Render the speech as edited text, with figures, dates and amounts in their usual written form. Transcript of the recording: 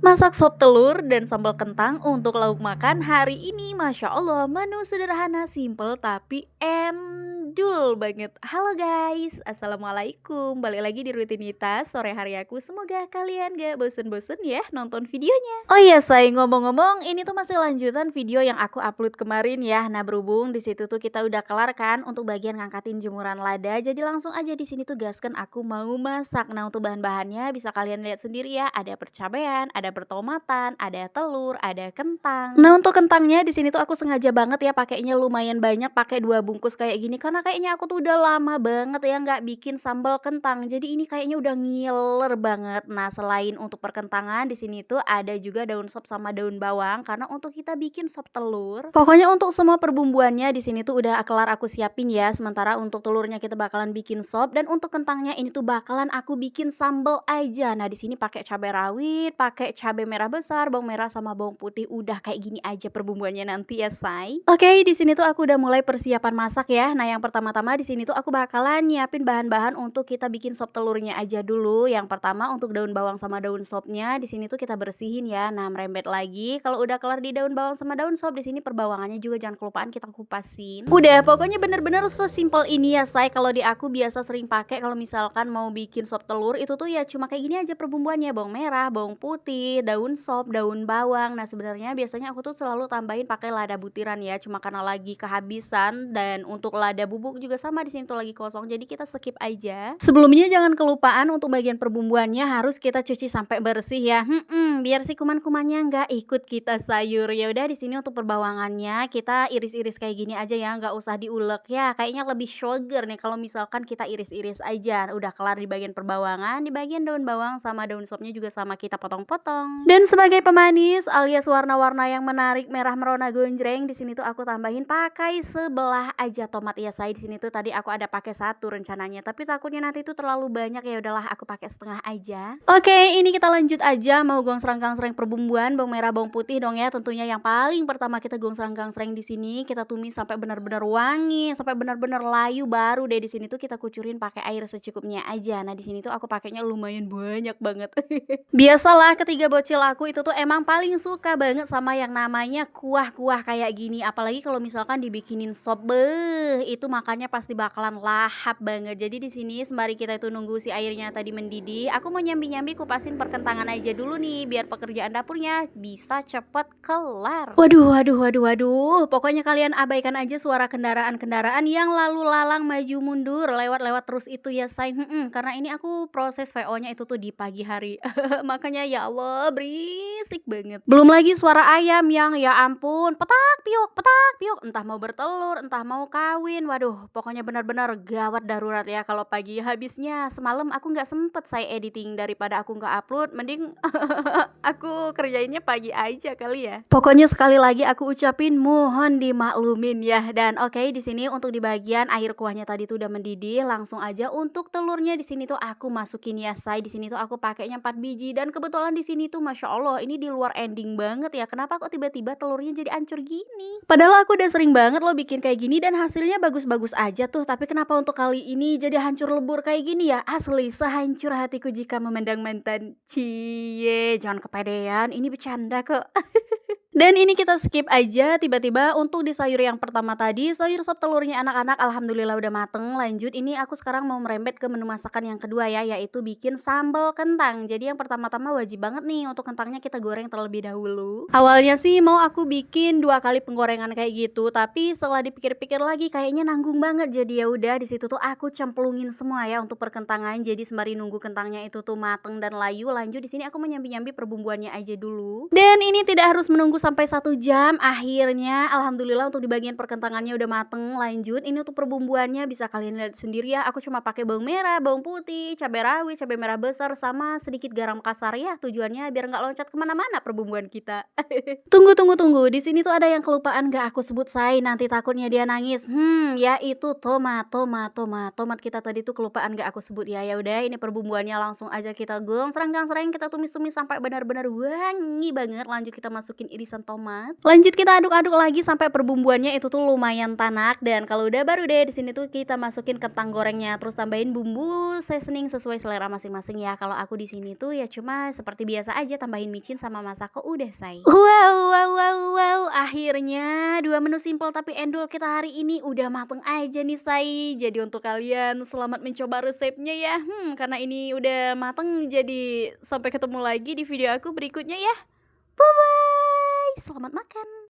Masak sop telur dan sambal kentang untuk lauk makan hari ini. Masya Allah, menu sederhana, simple tapi endul banget. Halo guys, Assalamualaikum. Balik lagi di rutinitas sore hari aku. Semoga kalian gak bosen-bosen ya nonton videonya. Oh iya say, ngomong-ngomong, ini tuh masih lanjutan video yang aku upload kemarin ya. Nah berhubung di situ tuh kita udah kelar kan untuk bagian ngangkatin jemuran lada. Jadi langsung aja di sini tuh gaskan aku mau masak. Nah untuk bahan-bahannya bisa kalian lihat sendiri ya. Ada percabean, ada bertomatan, ada telur, ada kentang. Nah untuk kentangnya di sini tuh aku sengaja banget ya pakainya lumayan banyak, pakai 2 bungkus kayak gini karena kayaknya aku tuh udah lama banget ya nggak bikin sambal kentang. Jadi ini kayaknya udah ngiler banget. Nah selain untuk perkentangan di sini tuh ada juga daun sop sama daun bawang karena untuk kita bikin sop telur. Pokoknya untuk semua perbumbuannya di sini tuh udah kelar aku siapin ya. Sementara untuk telurnya kita bakalan bikin sop dan untuk kentangnya ini tuh bakalan aku bikin sambal aja. Nah di sini pakai cabai rawit, pakai cabai merah besar, bawang merah sama bawang putih. Udah kayak gini aja perbumbuannya nanti ya, say. Oke, di sini tuh aku udah mulai persiapan masak ya. Nah, yang pertama-tama di sini tuh aku bakalan nyiapin bahan-bahan untuk kita bikin sop telurnya aja dulu. Yang pertama untuk daun bawang sama daun sopnya di sini tuh kita bersihin ya. Nah, merembet lagi. Kalau udah kelar di daun bawang sama daun sop, di sini perbawangannya juga jangan kelupaan kita kupasin. Udah, pokoknya bener-bener sesimpel ini ya, say. Kalau di aku biasa sering pakai kalau misalkan mau bikin sop telur itu tuh ya cuma kayak gini aja perbumbuannya, bawang merah, bawang putih, daun sop, daun bawang. Nah sebenarnya biasanya aku tuh selalu tambahin pakai lada butiran ya, cuma karena lagi kehabisan dan untuk lada bubuk juga sama di sini tuh lagi kosong, jadi kita skip aja. Sebelumnya jangan kelupaan untuk bagian perbumbuannya harus kita cuci sampai bersih ya, biar si kuman-kumannya nggak ikut kita sayur. Ya udah di sini untuk perbawangannya kita iris-iris kayak gini aja ya, nggak usah diulek ya. Kayaknya lebih sugar nih kalau misalkan kita iris-iris aja. Udah kelar di bagian perbawangan, di bagian daun bawang sama daun sopnya juga sama kita potong-potong. Dan sebagai pemanis alias warna-warna yang menarik merah merona gonjreng, di sini tuh aku tambahin pakai sebelah aja tomat ya say. Di sini tuh tadi aku ada pakai 1 rencananya, tapi takutnya nanti tuh terlalu banyak ya udahlah aku pakai setengah aja. Oke, ini kita lanjut aja mau gongsrang-gangsreng perbumbuan bawang merah bawang putih dong ya. Tentunya yang paling pertama kita gongsrang-gangsreng di sini kita tumis sampai benar-benar wangi, sampai benar-benar layu, baru deh di sini tuh kita kucurin pakai air secukupnya aja. Nah di sini tuh aku pakainya lumayan banyak banget. Biasalah ketiga bocil aku itu tuh emang paling suka banget sama yang namanya kuah-kuah kayak gini, apalagi kalau misalkan dibikinin sop, itu makannya pasti bakalan lahap banget. Jadi di sini sembari kita itu nunggu si airnya tadi mendidih, aku mau nyambi-nyambi kupasin perkentangan aja dulu nih biar pekerjaan dapurnya bisa cepet kelar. Waduh, waduh, waduh, waduh. Pokoknya kalian abaikan aja suara kendaraan-kendaraan yang lalu lalang maju mundur lewat-lewat terus itu ya say. Karena ini aku proses VO-nya itu tuh di pagi hari. Makanya ya Allah berisik banget. Belum lagi suara ayam yang ya ampun petak piok entah mau bertelur entah mau kawin. Waduh pokoknya benar-benar gawat darurat ya kalau pagi. Habisnya semalam aku nggak sempet saya editing, daripada aku nggak upload mending aku kerjainnya pagi aja kali ya. Pokoknya sekali lagi aku ucapin mohon dimaklumin ya. Dan oke, di sini untuk di bagian air kuahnya tadi tuh udah mendidih, langsung aja untuk telurnya di sini tuh aku masukin ya say. Di sini tuh aku pakainya 4 biji dan kebetulan di sini tuh masya Allah ini di luar ending banget ya. Kenapa kok tiba-tiba telurnya jadi hancur gini? Padahal aku udah sering banget loh bikin kayak gini dan hasilnya bagus-bagus aja tuh. Tapi kenapa untuk kali ini jadi hancur lebur kayak gini ya? Asli sehancur hatiku jika memandang mantan. Cie, jangan kepedean, ini bercanda kok. Dan ini kita skip aja. Tiba-tiba untuk di sayur yang pertama tadi, sayur sop telurnya anak-anak alhamdulillah udah mateng. Lanjut, ini aku sekarang mau merembet ke menu masakan yang kedua ya, yaitu bikin sambal kentang. Jadi yang pertama-tama wajib banget nih untuk kentangnya kita goreng terlebih dahulu. Awalnya sih mau aku bikin 2 kali penggorengan kayak gitu, tapi setelah dipikir-pikir lagi kayaknya nanggung banget. Jadi ya udah di situ tuh aku cemplungin semua ya untuk perkentangan. Jadi sembari nunggu kentangnya itu tuh mateng dan layu, lanjut di sini aku mau nyambi-nyambi perbumbuannya aja dulu. Dan ini tidak harus menunggu sampai 1 jam. Akhirnya alhamdulillah untuk di bagian perkentangannya udah mateng. Lanjut, ini untuk perbumbuannya bisa kalian lihat sendiri ya. Aku cuma pakai bawang merah, bawang putih, cabai rawit, cabai merah besar sama sedikit garam kasar ya. Tujuannya biar nggak loncat kemana-mana perbumbuan kita. Tunggu. Di sini tuh ada yang kelupaan gak aku sebut say. Nanti takutnya dia nangis. Yaitu tomat kita tadi tuh kelupaan gak aku sebut ya. Ya udah ini perbumbuannya langsung aja kita gongsreng-gangsreng, kita tumis-tumis sampai benar-benar wangi banget. Lanjut kita masukin irisan irisan tomat. Lanjut kita aduk-aduk lagi sampai perbumbuannya itu tuh lumayan tanak, dan kalau udah baru deh di sini tuh kita masukin kentang gorengnya, terus tambahin bumbu seasoning sesuai selera masing-masing ya. Kalau aku di sini tuh ya cuma seperti biasa aja, tambahin micin sama masako udah say. Wow, akhirnya dua menu simple tapi endul kita hari ini udah mateng aja nih say. Jadi untuk kalian selamat mencoba resepnya ya. Karena ini udah mateng, jadi sampai ketemu lagi di video aku berikutnya ya. Bye bye, selamat makan.